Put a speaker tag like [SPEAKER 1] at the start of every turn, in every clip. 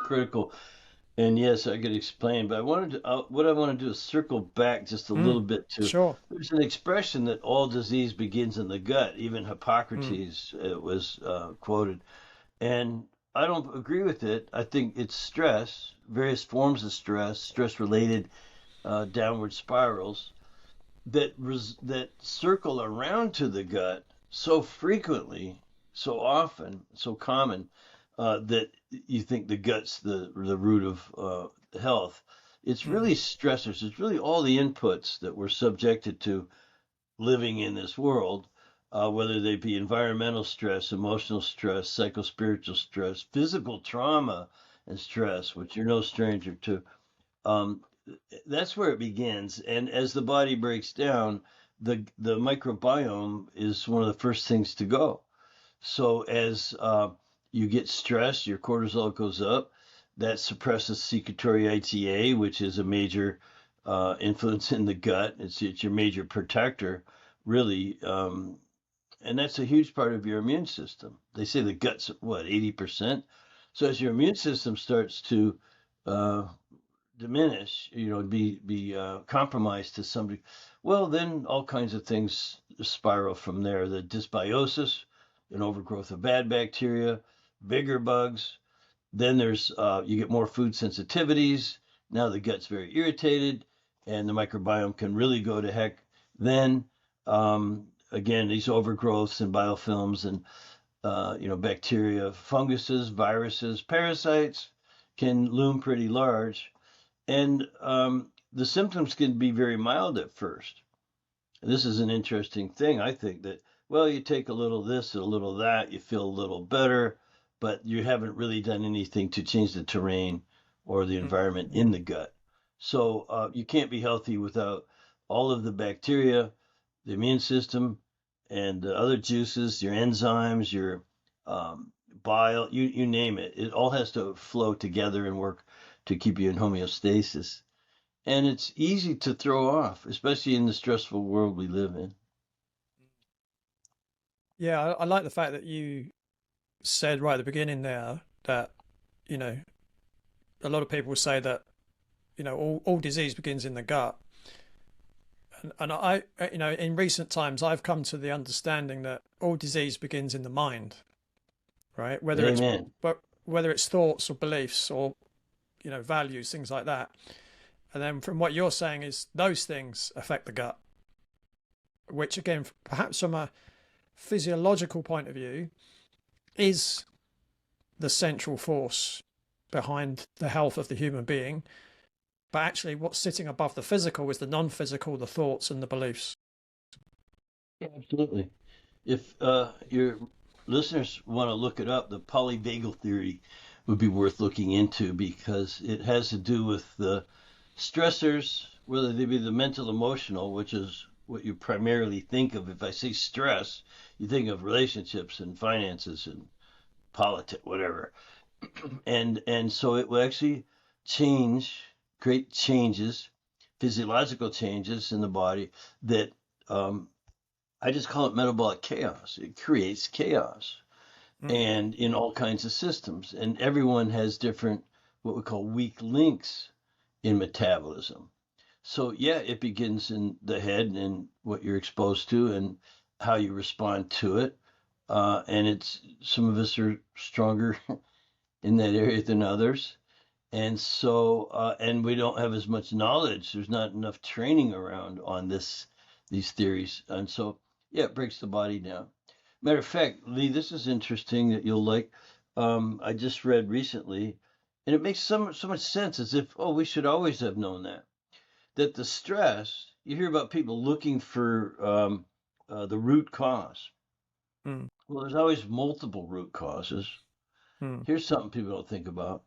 [SPEAKER 1] critical. And yes, I could explain, but what I want to do is circle back just a little
[SPEAKER 2] Mm,
[SPEAKER 1] bit to,
[SPEAKER 2] sure.
[SPEAKER 1] there's an expression that all disease begins in the gut. Even
[SPEAKER 2] Mm,
[SPEAKER 1] Hippocrates was quoted. And I don't agree with it. I think it's stress, various forms of stress, stress related downward spirals that circle around to the gut so frequently, so often, so common that you think the gut's the root of health. It's
[SPEAKER 2] mm,
[SPEAKER 1] really stressors. It's really all the inputs that we're subjected to living in this world, whether they be environmental stress, emotional stress, psychospiritual stress, physical trauma, and stress, which you're no stranger to. Um, that's where it begins. And as the body breaks down, the microbiome is one of the first things to go. So as you get stressed, your cortisol goes up. That suppresses secretory IgA, which is a major influence in the gut. It's your major protector, really. And that's a huge part of your immune system. They say the gut's what, 80%. So as your immune system starts to uh, diminish, be compromised to some degree, well, then all kinds of things spiral from there. The dysbiosis, an overgrowth of bad bacteria, bigger bugs. Then there's you get more food sensitivities. Now the gut's very irritated, and the microbiome can really go to heck. Then again, these overgrowths and biofilms and bacteria, funguses, viruses, parasites can loom pretty large, and the symptoms can be very mild at first. And this is an interesting thing, I think, that, well, you take a little this, a little that, you feel a little better, but you haven't really done anything to change the terrain or the
[SPEAKER 2] mm.
[SPEAKER 1] environment in the gut. So you can't be healthy without all of the bacteria, the immune system, and the other juices, your enzymes, your bile, you name it. It all has to flow together and work to keep you in homeostasis. And it's easy to throw off, especially in the stressful world we live in.
[SPEAKER 2] Yeah, I like the fact that you said right at the beginning there that, you know, a lot of people say that, all disease begins in the gut. And in recent times, I've come to the understanding that all disease begins in the mind, right?
[SPEAKER 1] Amen.
[SPEAKER 2] Whether it's thoughts or beliefs or, values, things like that. And then from what you're saying is those things affect the gut, which again, perhaps from a physiological point of view, is the central force behind the health of the human being. But actually, what's sitting above the physical is the non physical, the thoughts and the beliefs.
[SPEAKER 1] Yeah, absolutely. If your listeners want to look it up, the polyvagal theory would be worth looking into because it has to do with the stressors, whether they be the mental, emotional, which is what you primarily think of. If I say stress, you think of relationships and finances and politics, whatever. And so it will actually change, create changes, physiological changes in the body that I just call it metabolic chaos. It creates chaos
[SPEAKER 2] Mm,
[SPEAKER 1] and in all kinds of systems. And everyone has different, what we call weak links in metabolism. So, yeah, it begins in the head and what you're exposed to and how you respond to it. And it's some of us are stronger in that area than others. And so, and we don't have as much knowledge. There's not enough training around on these theories. And so, yeah, it breaks the body down. Matter of fact, Lee, this is interesting that you'll like. I just read recently, and it makes so much sense as if, oh, we should always have known that the stress, you hear about people looking for the root cause.
[SPEAKER 2] mm,
[SPEAKER 1] Well, there's always multiple root causes.
[SPEAKER 2] mm,
[SPEAKER 1] Here's something people don't think about.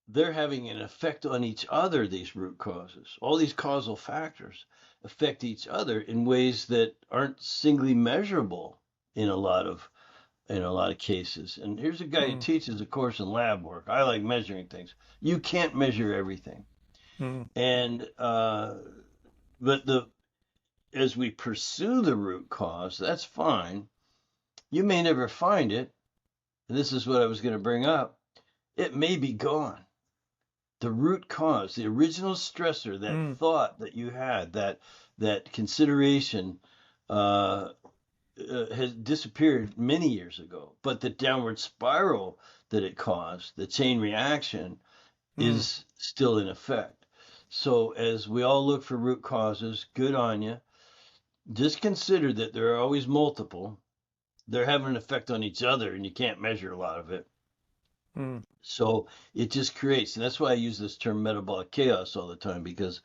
[SPEAKER 1] They're having an effect on each other, these root causes. All these causal factors affect each other in ways that aren't singly measurable in a lot of cases. And here's a guy who
[SPEAKER 2] mm,
[SPEAKER 1] teaches a course in lab work. I like measuring things. You can't measure everything.
[SPEAKER 2] mm,
[SPEAKER 1] And but the as we pursue the root cause, that's fine. You may never find it. And this is what I was going to bring up. it may be gone. The root cause, the original stressor, that
[SPEAKER 2] Mm,
[SPEAKER 1] thought that you had, that consideration, uh, has disappeared many years ago. But the downward spiral that it caused, the chain reaction,
[SPEAKER 2] mm,
[SPEAKER 1] is still in effect. So as we all look for root causes, good on you. Just consider that there are always multiple. They're having an effect on each other, and you can't measure a lot of it.
[SPEAKER 2] mm.
[SPEAKER 1] So it just creates, and that's why I use this term metabolic chaos all the time, because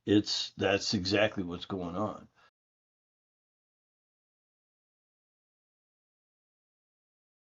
[SPEAKER 1] that's exactly what's going on.